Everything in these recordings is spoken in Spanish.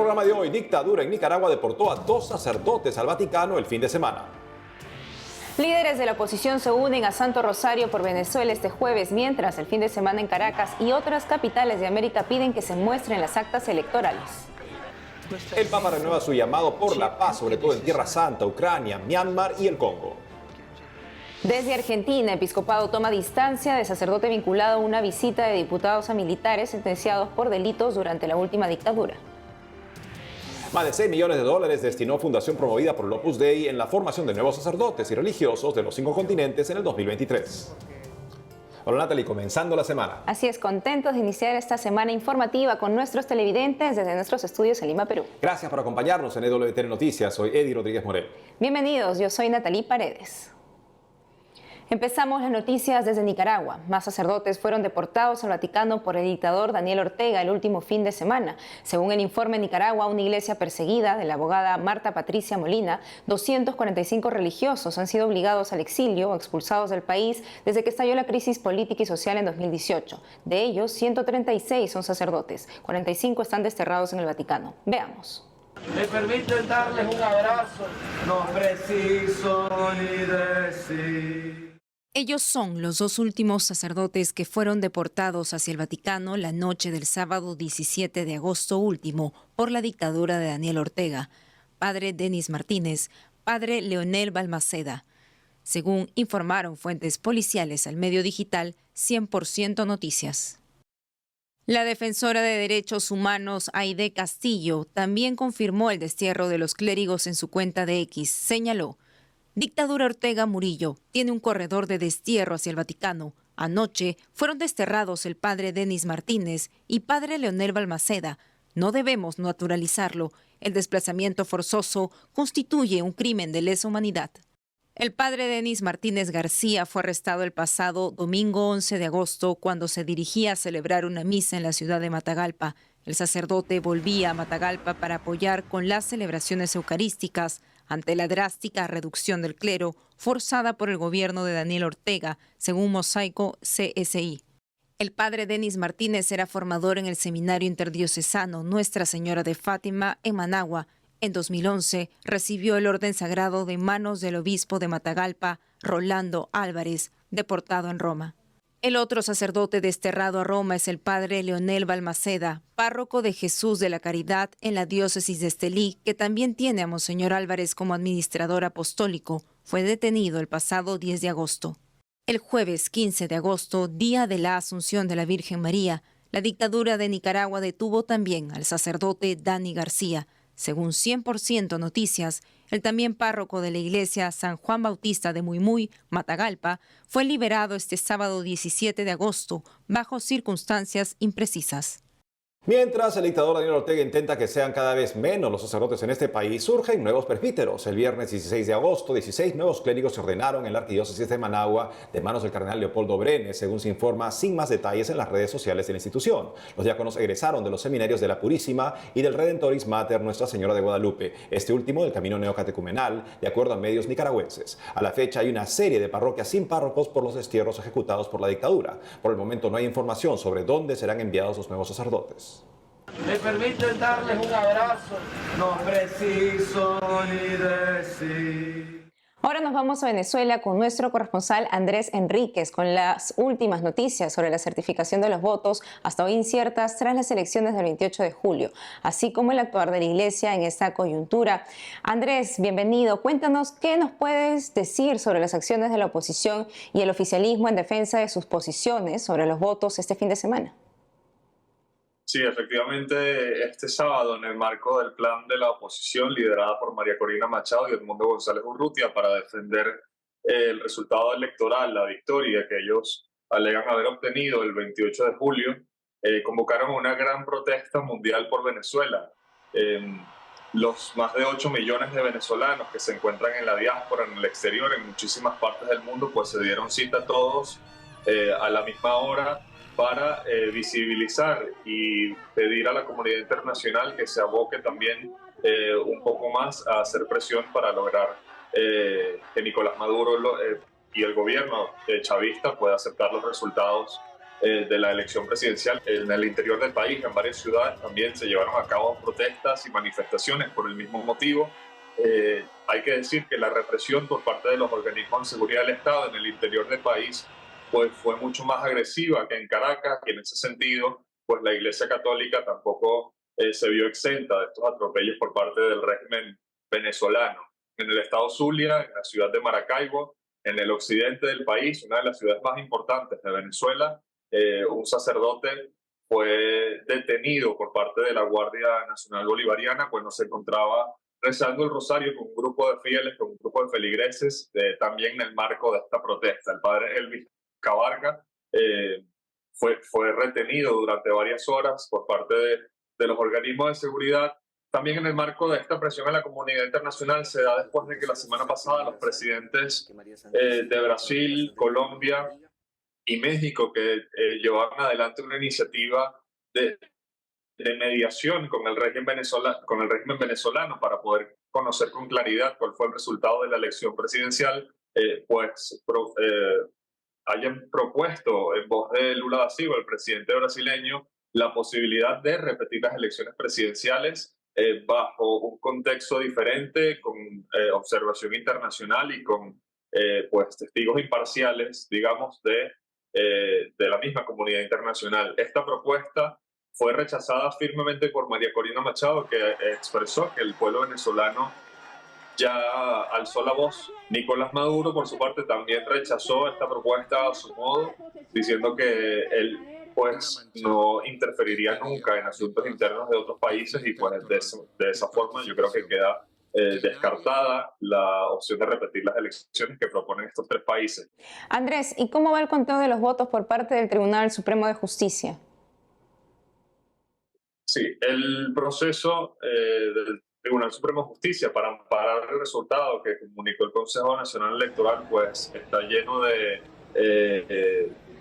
programa de hoy, dictadura en Nicaragua deportó a 2 sacerdotes al Vaticano el fin de semana. Líderes de la oposición se unen a Santo Rosario por Venezuela este jueves, mientras el fin de semana en Caracas y otras capitales de América piden que se muestren las actas electorales. El Papa renueva su llamado por la paz, sobre todo en Tierra Santa, Ucrania, Myanmar y el Congo. Desde Argentina, Episcopado toma distancia de sacerdote vinculado a una visita de diputados a militares sentenciados por delitos durante la última dictadura. Más de $6 millones destinó Fundación promovida por el Opus Dei en la formación de nuevos sacerdotes y religiosos de los 5 continentes en el 2023. Hola Natalie, comenzando la semana. Así es, contentos de iniciar esta semana informativa con nuestros televidentes desde nuestros estudios en Lima, Perú. Gracias por acompañarnos en EWTN Noticias. Soy Eddie Rodríguez Morel. Bienvenidos, yo soy Natalie Paredes. Empezamos las noticias desde Nicaragua. Más sacerdotes fueron deportados al Vaticano por el dictador Daniel Ortega el último fin de semana. Según el informe Nicaragua, una iglesia perseguida de la abogada Marta Patricia Molina, 245 religiosos han sido obligados al exilio o expulsados del país desde que estalló la crisis política y social en 2018. De ellos, 136 son sacerdotes, 45 están desterrados en el Vaticano. Veamos. Me permiten darles un abrazo, no preciso ni decir. Ellos son los 2 últimos sacerdotes que fueron deportados hacia el Vaticano la noche del sábado 17 de agosto último por la dictadura de Daniel Ortega, padre Denis Martínez, padre Leonel Balmaceda. Según informaron fuentes policiales al medio digital 100% Noticias. La defensora de derechos humanos Aide Castillo también confirmó el destierro de los clérigos en su cuenta de X. Señaló: Dictadura Ortega Murillo tiene un corredor de destierro hacia el Vaticano. Anoche fueron desterrados el padre Denis Martínez y padre Leonel Balmaceda. No debemos naturalizarlo. El desplazamiento forzoso constituye un crimen de lesa humanidad. El padre Denis Martínez García fue arrestado el pasado domingo 11 de agosto cuando se dirigía a celebrar una misa en la ciudad de Matagalpa. El sacerdote volvía a Matagalpa para apoyar con las celebraciones eucarísticas ante la drástica reducción del clero forzada por el gobierno de Daniel Ortega, según Mosaico CSI. El padre Denis Martínez era formador en el Seminario Interdiocesano Nuestra Señora de Fátima en Managua. En 2011 recibió el orden sagrado de manos del obispo de Matagalpa, Rolando Álvarez, deportado en Roma. El otro sacerdote desterrado a Roma es el padre Leonel Balmaceda, párroco de Jesús de la Caridad en la diócesis de Estelí, que también tiene a Monseñor Álvarez como administrador apostólico. Fue detenido el pasado 10 de agosto. El jueves 15 de agosto, día de la Asunción de la Virgen María, la dictadura de Nicaragua detuvo también al sacerdote Dani García. Según 100% Noticias, el también párroco de la iglesia San Juan Bautista de Muymuy, Matagalpa, fue liberado este sábado 17 de agosto bajo circunstancias imprecisas. Mientras el dictador Daniel Ortega intenta que sean cada vez menos los sacerdotes en este país, surgen nuevos presbíteros. El viernes 16 de agosto, 16 nuevos clérigos se ordenaron en la arquidiócesis de Managua de manos del cardenal Leopoldo Brenes, según se informa sin más detalles en las redes sociales de la institución. Los diáconos egresaron de los seminarios de la Purísima y del Redentoris Mater Nuestra Señora de Guadalupe, este último del camino neocatecumenal, de acuerdo a medios nicaragüenses. A la fecha hay una serie de parroquias sin párrocos por los destierros ejecutados por la dictadura. Por el momento no hay información sobre dónde serán enviados los nuevos sacerdotes. Me permiten darles un abrazo, no preciso ni decir. Ahora nos vamos a Venezuela con nuestro corresponsal Andrés Enríquez con las últimas noticias sobre la certificación de los votos, hasta hoy inciertas tras las elecciones del 28 de julio, así como el actuar de la Iglesia en esta coyuntura. Andrés, bienvenido. Cuéntanos qué nos puedes decir sobre las acciones de la oposición y el oficialismo en defensa de sus posiciones sobre los votos este fin de semana. Sí, efectivamente, este sábado, en el marco del plan de la oposición liderada por María Corina Machado y Edmundo González Urrutia para defender el resultado electoral, la victoria que ellos alegan haber obtenido el 28 de julio, convocaron una gran protesta mundial por Venezuela. Los más de 8 millones de venezolanos que se encuentran en la diáspora, en el exterior, en muchísimas partes del mundo, pues se dieron cita todos a la misma hora para visibilizar y pedir a la comunidad internacional que se aboque también un poco más a hacer presión para lograr que Nicolás Maduro y el gobierno chavista pueda aceptar los resultados de la elección presidencial. En el interior del país, en varias ciudades, también se llevaron a cabo protestas y manifestaciones por el mismo motivo. Hay que decir que la represión por parte de los organismos de seguridad del Estado en el interior del país pues, fue mucho más agresiva que en Caracas, y en ese sentido pues, la Iglesia Católica tampoco se vio exenta de estos atropellos por parte del régimen venezolano. En el estado Zulia, en la ciudad de Maracaibo, en el occidente del país, una de las ciudades más importantes de Venezuela, un sacerdote fue detenido por parte de la Guardia Nacional Bolivariana cuando se encontraba rezando el rosario con un grupo de fieles, con un grupo de feligreses, también en el marco de esta protesta. El padre Elvis Cabarga fue retenido durante varias horas por parte de los organismos de seguridad. También en el marco de esta presión a la comunidad internacional se da después de que la semana pasada los presidentes de Brasil, Colombia y México, que llevaban adelante una iniciativa de mediación con el régimen venezolano para poder conocer con claridad cuál fue el resultado de la elección presidencial, hayan propuesto en voz de Lula da Silva, el presidente brasileño, la posibilidad de repetir las elecciones presidenciales bajo un contexto diferente, con observación internacional y con pues, testigos imparciales, digamos, de la misma comunidad internacional. Esta propuesta fue rechazada firmemente por María Corina Machado, que expresó que el pueblo venezolano ya alzó la voz. Nicolás Maduro, por su parte, también rechazó esta propuesta a su modo, diciendo que él pues no interferiría nunca en asuntos internos de otros países, y pues de esa forma yo creo que queda descartada la opción de repetir las elecciones que proponen estos tres países. Andrés, ¿y cómo va el conteo de los votos por parte del Tribunal Supremo de Justicia? Sí, el proceso del Tribunal Supremo de Justicia para amparar el resultado que comunicó el Consejo Nacional Electoral pues está lleno de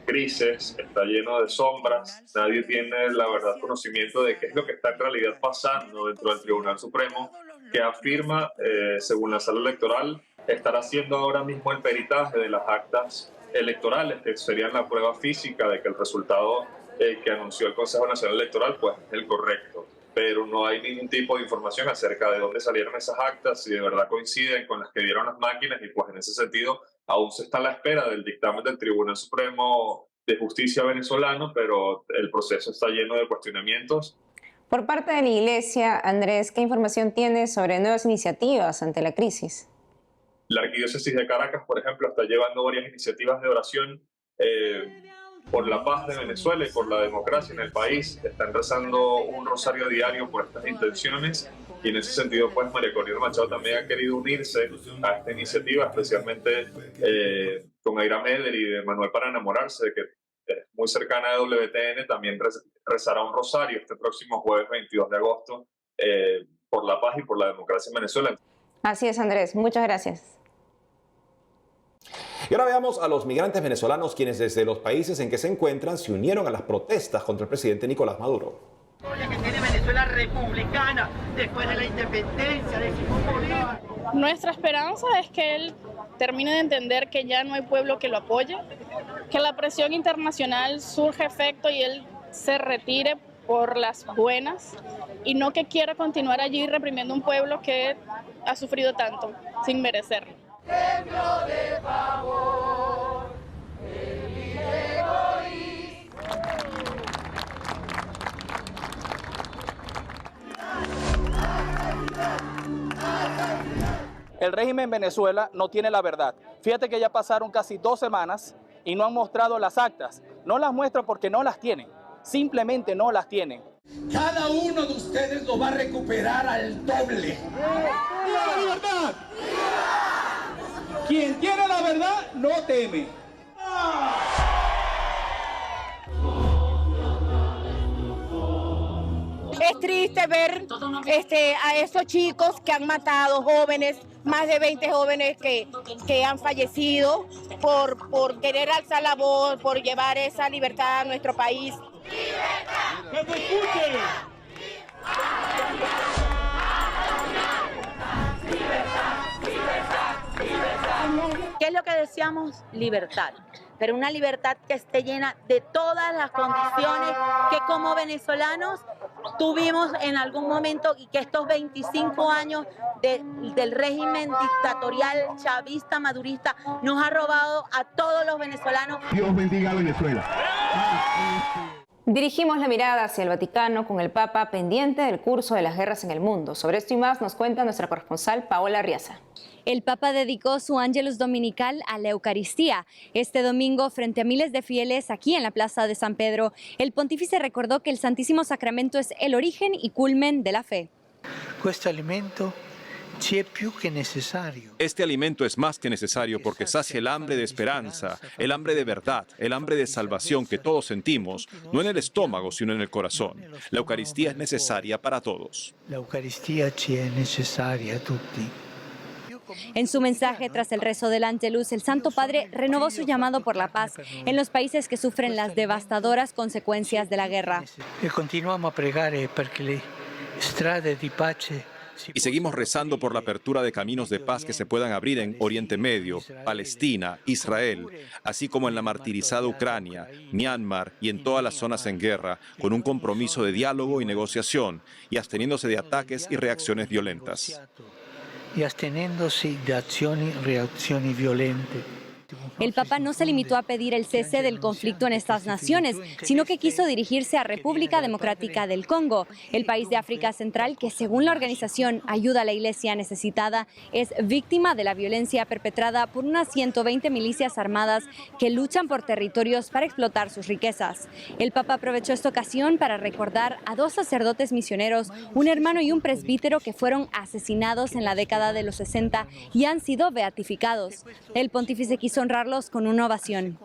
grises, está lleno de sombras. Nadie tiene la verdad conocimiento de qué es lo que está en realidad pasando dentro del Tribunal Supremo, que afirma, según la Sala Electoral, estar haciendo ahora mismo el peritaje de las actas electorales, que serían la prueba física de que el resultado que anunció el Consejo Nacional Electoral pues es el correcto. Pero no hay ningún tipo de información acerca de dónde salieron esas actas, si de verdad coinciden con las que dieron las máquinas, y pues en ese sentido aún se está a la espera del dictamen del Tribunal Supremo de Justicia venezolano, pero el proceso está lleno de cuestionamientos. Por parte de la Iglesia, Andrés, ¿qué información tienes sobre nuevas iniciativas ante la crisis? La Arquidiócesis de Caracas, por ejemplo, está llevando varias iniciativas de oración por la paz de Venezuela y por la democracia en el país. Están rezando un rosario diario por estas intenciones, y en ese sentido pues María Corina Machado también ha querido unirse a esta iniciativa, especialmente con Aira Meder y de Manuel para Enamorarse, que es muy cercana a WTN. También rezará un rosario este próximo jueves 22 de agosto por la paz y por la democracia en Venezuela. Así es, Andrés. Muchas gracias. Y ahora veamos a los migrantes venezolanos, quienes desde los países en que se encuentran se unieron a las protestas contra el presidente Nicolás Maduro. Que tiene Venezuela republicana después de la independencia de Simón Bolívar. Nuestra esperanza es que él termine de entender que ya no hay pueblo que lo apoye, que la presión internacional surja efecto y él se retire por las buenas, y no que quiera continuar allí reprimiendo un pueblo que ha sufrido tanto sin merecerlo. De favor, el régimen en Venezuela no tiene la verdad. Fíjate que ya pasaron casi 2 semanas y no han mostrado las actas. No las muestran porque no las tienen. Simplemente no las tienen. cada uno de ustedes lo va a recuperar al doble. ¡Viva la libertad! Quien tiene la verdad no teme. Es triste ver a esos chicos que han matado jóvenes, más de 20 jóvenes que han fallecido por querer alzar la voz, por llevar esa libertad a nuestro país. ¡Libertad! ¡Que te escuchen! ¿Qué es lo que deseamos? Libertad. pero una libertad que esté llena de todas las condiciones que como venezolanos tuvimos en algún momento y que estos 25 años del régimen dictatorial chavista madurista nos ha robado a todos los venezolanos. Dios bendiga a Venezuela. Dirigimos la mirada hacia el Vaticano con el Papa pendiente del curso de las guerras en el mundo. Sobre esto y más nos cuenta nuestra corresponsal Paola Arriaza. El Papa dedicó su Ángelus Dominical a la Eucaristía. Este domingo, frente a miles de fieles aquí en la Plaza de San Pedro, el pontífice recordó que el Santísimo Sacramento es el origen y culmen de la fe. Este alimento es más que necesario porque sacia el hambre de esperanza, el hambre de verdad, el hambre de salvación que todos sentimos, no en el estómago, sino en el corazón. La Eucaristía es necesaria para todos. La Eucaristía ci è necessaria a tutti. En su mensaje tras el rezo del Ángelus, el Santo Padre renovó su llamado por la paz en los países que sufren las devastadoras consecuencias de la guerra. E continuiamo a pregare perché le strade di pace. Y seguimos rezando por la apertura de caminos de paz que se puedan abrir en Oriente Medio, Palestina, Israel, así como en la martirizada Ucrania, Myanmar y en todas las zonas en guerra, con un compromiso de diálogo y negociación y absteniéndose de ataques y reacciones violentas. Y astenendosi de acciones y reacciones violentas. El Papa no se limitó a pedir el cese del conflicto en estas naciones, sino que quiso dirigirse a República Democrática del Congo, el país de África Central que, según la organización Ayuda a la Iglesia Necesitada, es víctima de la violencia perpetrada por unas 120 milicias armadas que luchan por territorios para explotar sus riquezas. El Papa aprovechó esta ocasión para recordar a 2 sacerdotes misioneros, un hermano y un presbítero que fueron asesinados en la década de los 60 y han sido beatificados. El pontífice quiso honrarlos con una ovación.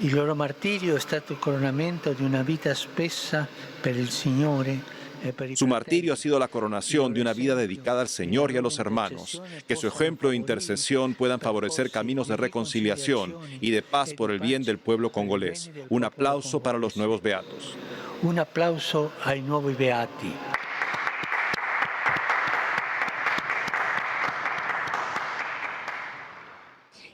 Il loro martirio è stato il coronamento di una vita spessa per il Signore. Su martirio ha sido la coronación de una vida dedicada al Señor y a los hermanos. Que su ejemplo e intercesión puedan favorecer caminos de reconciliación y de paz por el bien del pueblo congolés. Un aplauso para los nuevos beatos. Un aplauso ai nuovi beati.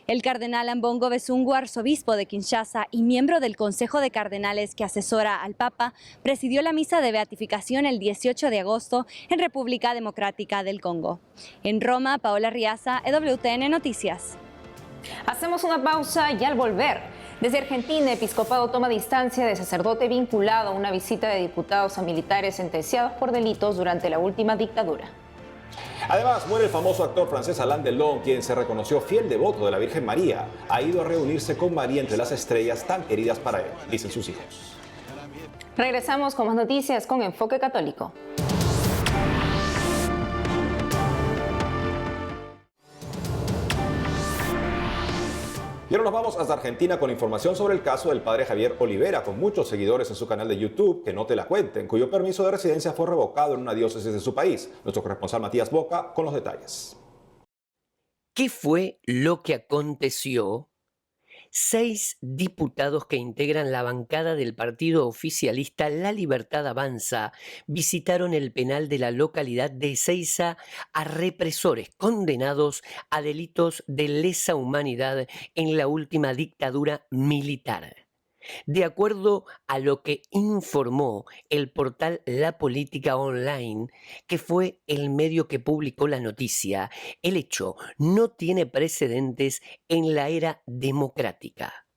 El cardenal Ambongo Besungu, arzobispo de Kinshasa y miembro del Consejo de Cardenales que asesora al Papa, presidió la misa de beatificación el 18 de agosto en República Democrática del Congo. En Roma, Paola Arriaza, EWTN Noticias. Hacemos una pausa y al volver, desde Argentina, Episcopado toma distancia de sacerdote vinculado a una visita de diputados a militares sentenciados por delitos durante la última dictadura. Además, muere el famoso actor francés Alain Delon, quien se reconoció fiel devoto de la Virgen María. Ha ido a reunirse con María entre las estrellas tan queridas para él, dicen sus hijos. Regresamos con más noticias con Enfoque Católico. Y ahora nos vamos hasta Argentina con información sobre el caso del padre Javier Olivera, con muchos seguidores en su canal de YouTube, Que no te la cuenten, cuyo permiso de residencia fue revocado en una diócesis de su país. Nuestro corresponsal Matías Boca con los detalles. ¿Qué fue lo que aconteció? 6 diputados que integran la bancada del partido oficialista La Libertad Avanza visitaron el penal de la localidad de Ezeiza a represores condenados a delitos de lesa humanidad en la última dictadura militar. De acuerdo a lo que informó el portal La Política Online, que fue el medio que publicó la noticia, el hecho no tiene precedentes en la era democrática.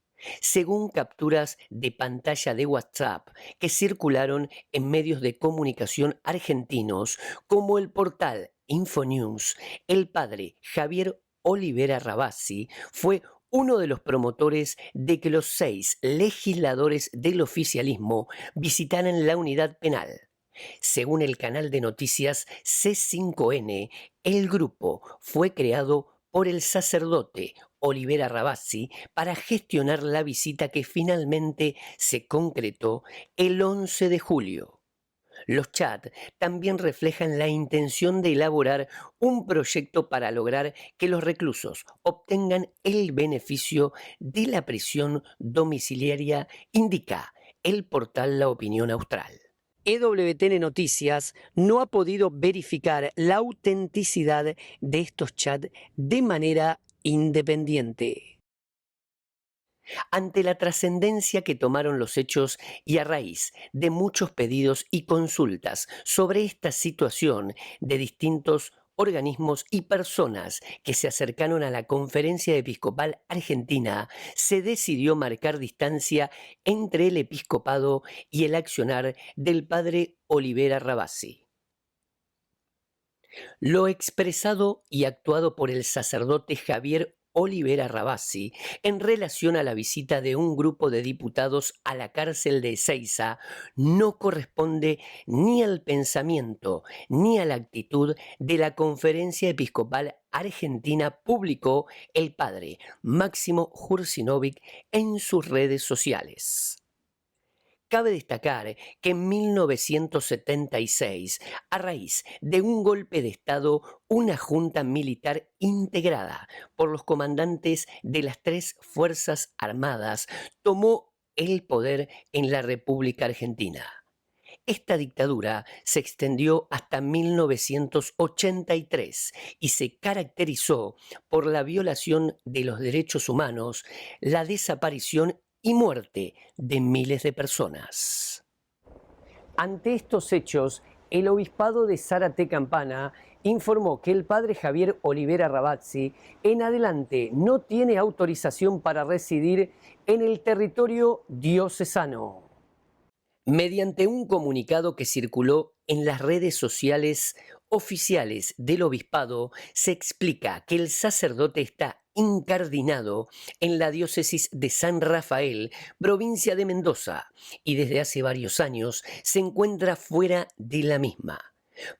Según capturas de pantalla de WhatsApp que circularon en medios de comunicación argentinos como el portal Infonews, el padre Javier Olivera Rabasi fue uno de los promotores de que los 6 legisladores del oficialismo visitaran la unidad penal. Según el canal de noticias C5N, el grupo fue creado por el sacerdote Olivera Rabasi para gestionar la visita que finalmente se concretó el 11 de julio. Los chats también reflejan la intención de elaborar un proyecto para lograr que los reclusos obtengan el beneficio de la prisión domiciliaria, indica el portal La Opinión Austral. EWTN Noticias no ha podido verificar la autenticidad de estos chats de manera independiente. Ante la trascendencia que tomaron los hechos y a raíz de muchos pedidos y consultas sobre esta situación de distintos organismos y personas que se acercaron a la Conferencia Episcopal Argentina, se decidió marcar distancia entre el episcopado y el accionar del padre Olivera Ravasi. Lo expresado y actuado por el sacerdote Javier Olivera Ravasi en relación a la visita de un grupo de diputados a la cárcel de Ezeiza no corresponde ni al pensamiento ni a la actitud de la Conferencia Episcopal Argentina, publicó el padre Máximo Jurcinovic en sus redes sociales. Cabe destacar que en 1976, a raíz de un golpe de Estado, una junta militar integrada por los comandantes de las 3 Fuerzas Armadas tomó el poder en la República Argentina. Esta dictadura se extendió hasta 1983 y se caracterizó por la violación de los derechos humanos, la desaparición y muerte de miles de personas. Ante estos hechos, el obispado de Zárate Campana informó que el padre Javier Olivera Ravasi en adelante no tiene autorización para residir en el territorio diocesano. Mediante un comunicado que circuló en las redes sociales oficiales del obispado, se explica que el sacerdote está incardinado en la diócesis de San Rafael, provincia de Mendoza, y desde hace varios años se encuentra fuera de la misma.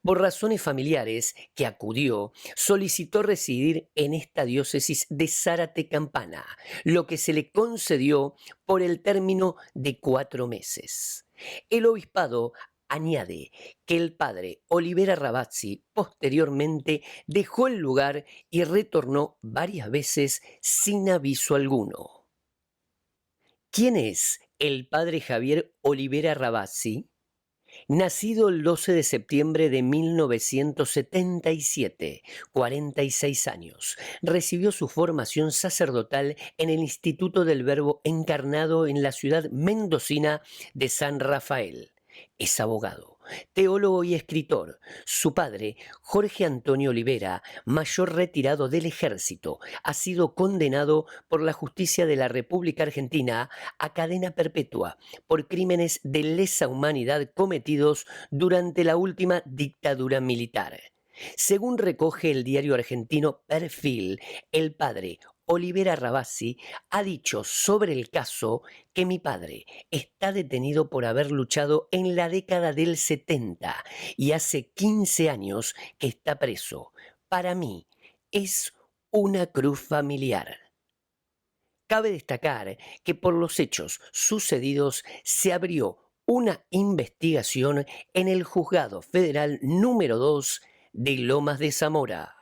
Por razones familiares que acudió, solicitó residir en esta diócesis de Zárate Campana, lo que se le concedió por el término de 4 meses. El obispado añade que el padre Olivera Ravasi posteriormente dejó el lugar y retornó varias veces sin aviso alguno. ¿Quién es el padre Javier Olivera Ravasi? Nacido el 12 de septiembre de 1977, 46 años, recibió su formación sacerdotal en el Instituto del Verbo Encarnado en la ciudad mendocina de San Rafael. Es abogado, teólogo y escritor. Su padre, Jorge Antonio Olivera, mayor retirado del ejército, ha sido condenado por la justicia de la República Argentina a cadena perpetua por crímenes de lesa humanidad cometidos durante la última dictadura militar. Según recoge el diario argentino Perfil, el padre Olivera Ravasi ha dicho sobre el caso que mi padre está detenido por haber luchado en la década del 70 y hace 15 años que está preso. Para mí es una cruz familiar. Cabe destacar que por los hechos sucedidos se abrió una investigación en el Juzgado Federal número 2 de Lomas de Zamora.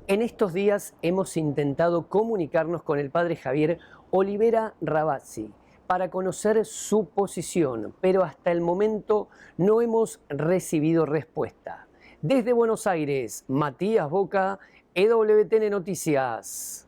En estos días hemos intentado comunicarnos con el padre Javier Olivera Ravasi para conocer su posición, pero hasta el momento no hemos recibido respuesta. Desde Buenos Aires, Matías Boca, EWTN Noticias.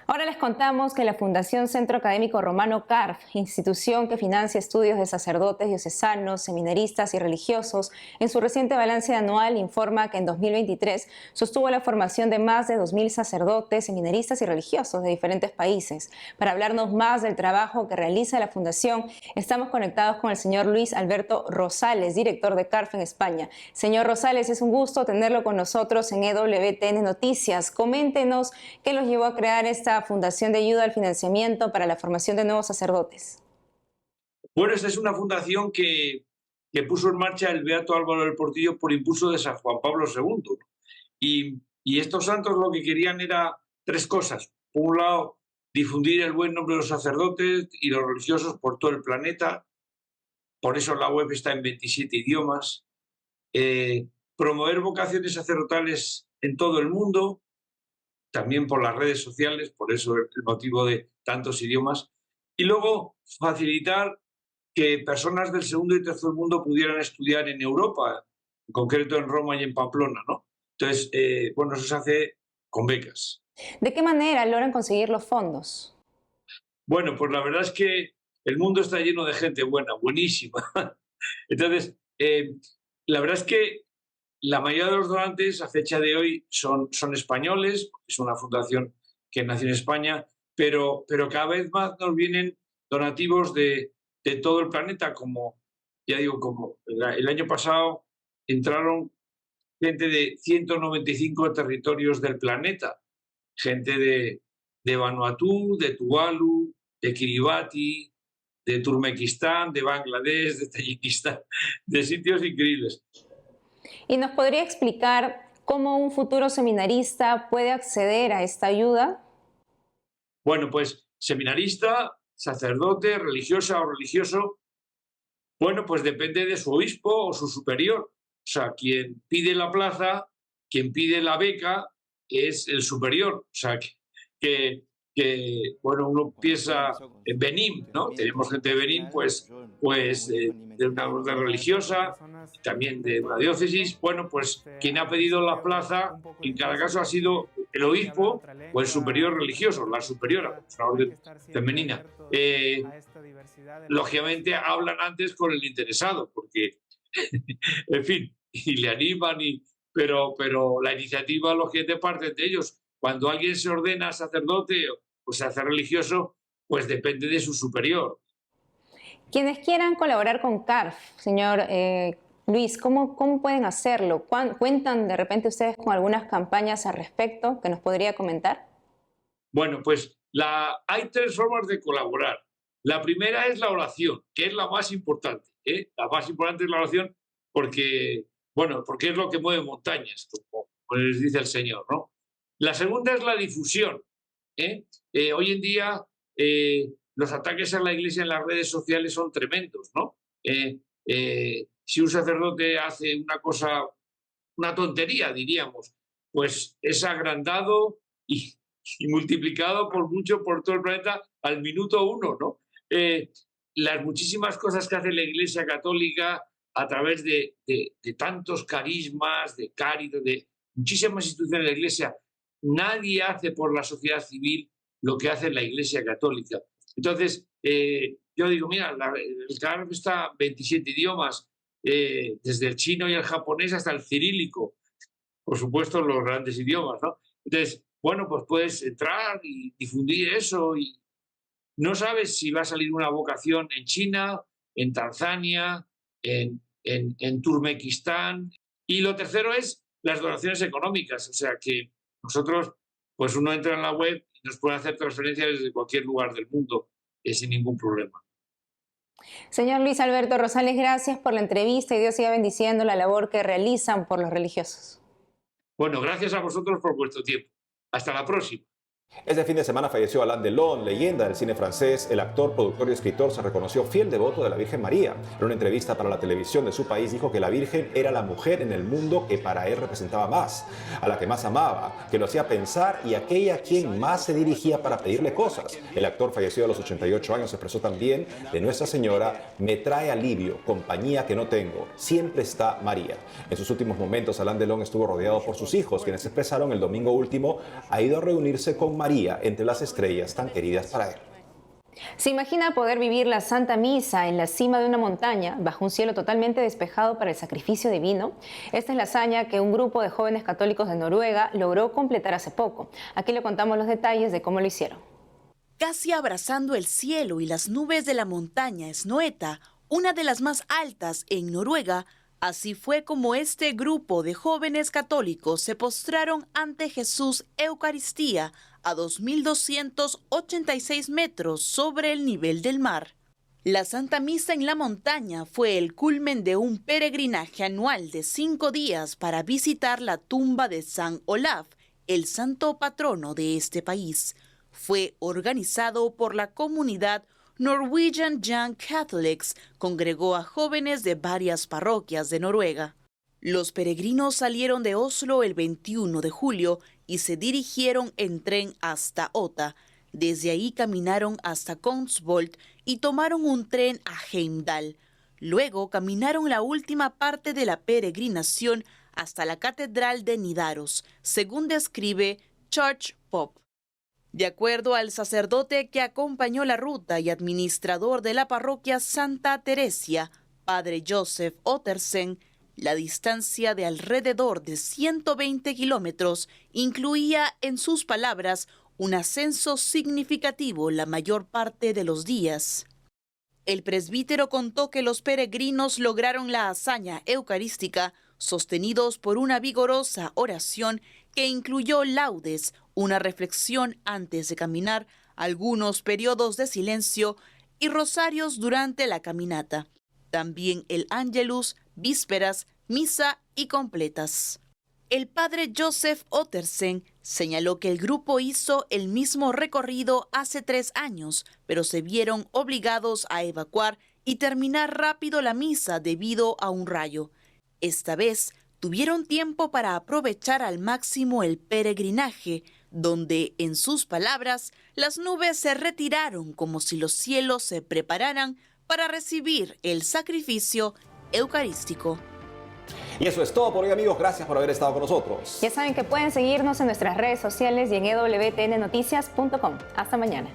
Ahora les contamos que la Fundación Centro Académico Romano CARF, institución que financia estudios de sacerdotes diocesanos, seminaristas y religiosos, en su reciente balance anual informa que en 2023 sostuvo la formación de más de 2.000 sacerdotes, seminaristas y religiosos de diferentes países. Para hablarnos más del trabajo que realiza la Fundación, estamos conectados con el señor Luis Alberto Rosales, director de CARF en España. Señor Rosales, es un gusto tenerlo con nosotros en EWTN Noticias. Coméntenos qué los llevó a crear esta Fundación de Ayuda al Financiamiento para la Formación de Nuevos Sacerdotes. Bueno, esta es una fundación que puso en marcha el Beato Álvaro del Portillo por impulso de San Juan Pablo II. Y estos santos lo que querían era 3 cosas. Por un lado, difundir el buen nombre de los sacerdotes y los religiosos por todo el planeta. Por eso la web está en 27 idiomas. Promover vocaciones sacerdotales en todo el mundo, también por las redes sociales, por eso el motivo de tantos idiomas. Y luego facilitar que personas del segundo y tercer mundo pudieran estudiar en Europa, en concreto en Roma y en Pamplona, ¿no? Entonces, bueno, eso se hace con becas. ¿De qué manera logran conseguir los fondos? Bueno, pues la verdad es que el mundo está lleno de gente buena, buenísima. Entonces, la verdad es que la mayoría de los donantes a fecha de hoy son españoles, es una fundación que nació en España, pero cada vez más nos vienen donativos de todo el planeta, como, ya digo, como el año pasado entraron gente de 195 territorios del planeta, gente de Vanuatu, de Tuvalu, de Kiribati, de Turkmenistán, de Bangladesh, de Tayikistán, de sitios increíbles. ¿Y nos podría explicar cómo un futuro seminarista puede acceder a esta ayuda? Bueno, pues seminarista, sacerdote, religiosa o religioso, bueno, pues depende de su obispo o su superior. O sea, quien pide la plaza, quien pide la beca es el superior. O sea, bueno, uno piensa en Benín, ¿no? Tenemos gente de Benín, pues de una orden religiosa, también de una diócesis. Bueno, pues quien ha pedido la plaza, en cada caso ha sido el obispo o el superior religioso, la superiora, una orden femenina. Lógicamente hablan antes con el interesado, porque, en fin, y le animan, pero la iniciativa, lógicamente, parte de ellos. Cuando alguien se ordena sacerdote o se hace religioso, pues depende de su superior. Quienes quieran colaborar con CARF, señor Luis, ¿cómo pueden hacerlo? ¿Cuentan de repente ustedes con algunas campañas al respecto que nos podría comentar? Bueno, pues hay 3 formas de colaborar. La primera es la oración, que es la más importante. La más importante es la oración porque es lo que mueve montañas, como les dice el Señor, ¿no? La segunda es la difusión. Hoy en día los ataques a la Iglesia en las redes sociales son tremendos, ¿no? Si un sacerdote hace una tontería, diríamos, pues es agrandado y multiplicado por mucho por todo el planeta al minuto 1, ¿no? Las muchísimas cosas que hace la Iglesia Católica a través de tantos carismas, de Cáritas, de muchísimas instituciones de la Iglesia, nadie hace por la sociedad civil lo que hace la Iglesia Católica. Entonces, yo digo, mira, el CARF está en 27 idiomas, desde el chino y el japonés hasta el cirílico, por supuesto los grandes idiomas, ¿no? Entonces, bueno, pues puedes entrar y difundir eso y no sabes si va a salir una vocación en China, en Tanzania, en Turkmenistán. Y lo tercero es las donaciones económicas, o sea que nosotros, pues uno entra en la web y nos puede hacer transferencias desde cualquier lugar del mundo sin ningún problema. Señor Luis Alberto Rosales, gracias por la entrevista y Dios siga bendiciendo la labor que realizan por los religiosos. Bueno, gracias a vosotros por vuestro tiempo. Hasta la próxima. Este fin de semana falleció Alain Delon, leyenda del cine francés. El actor, productor y escritor se reconoció fiel devoto de la Virgen María. En una entrevista para la televisión de su país dijo que la Virgen era la mujer en el mundo que para él representaba más, a la que más amaba, que lo hacía pensar y aquella a quien más se dirigía para pedirle cosas. El actor fallecido a los 88 años expresó también: de Nuestra Señora me trae alivio, compañía que no tengo, siempre está María. En sus últimos momentos, Alain Delon estuvo rodeado por sus hijos, quienes expresaron el domingo último ha ido a reunirse con María entre las estrellas tan queridas para él. ¿Se imagina poder vivir la Santa Misa en la cima de una montaña, bajo un cielo totalmente despejado para el sacrificio divino? Esta es la hazaña que un grupo de jóvenes católicos de Noruega logró completar hace poco. Aquí le contamos los detalles de cómo lo hicieron. Casi abrazando el cielo y las nubes de la montaña Snoeta, una de las más altas en Noruega, así fue como este grupo de jóvenes católicos se postraron ante Jesús Eucaristía a 2.286 metros sobre el nivel del mar. La Santa Misa en la montaña fue el culmen de un peregrinaje anual de 5 días para visitar la tumba de San Olaf, el santo patrono de este país. Fue organizado por la comunidad Norwegian Young Catholics, congregó a jóvenes de varias parroquias de Noruega. Los peregrinos salieron de Oslo el 21 de julio y se dirigieron en tren hasta Ota. Desde ahí caminaron hasta Kongsvold y tomaron un tren a Heimdal. Luego caminaron la última parte de la peregrinación hasta la catedral de Nidaros, según describe Church Pop. De acuerdo al sacerdote que acompañó la ruta y administrador de la parroquia Santa Teresia, padre Joseph Ottersen, la distancia de alrededor de 120 kilómetros incluía, en sus palabras, un ascenso significativo la mayor parte de los días. El presbítero contó que los peregrinos lograron la hazaña eucarística sostenidos por una vigorosa oración que incluyó laudes, una reflexión antes de caminar, algunos periodos de silencio y rosarios durante la caminata. También el Ángelus, vísperas, misa y completas. El padre Joseph Ottersen señaló que el grupo hizo el mismo recorrido hace 3 años, pero se vieron obligados a evacuar y terminar rápido la misa debido a un rayo. Esta vez tuvieron tiempo para aprovechar al máximo el peregrinaje, donde, en sus palabras, las nubes se retiraron como si los cielos se prepararan para recibir el sacrificio eucarístico. Y eso es todo por hoy, amigos. Gracias por haber estado con nosotros. Ya saben que pueden seguirnos en nuestras redes sociales y en ewtnnoticias.com. Hasta mañana.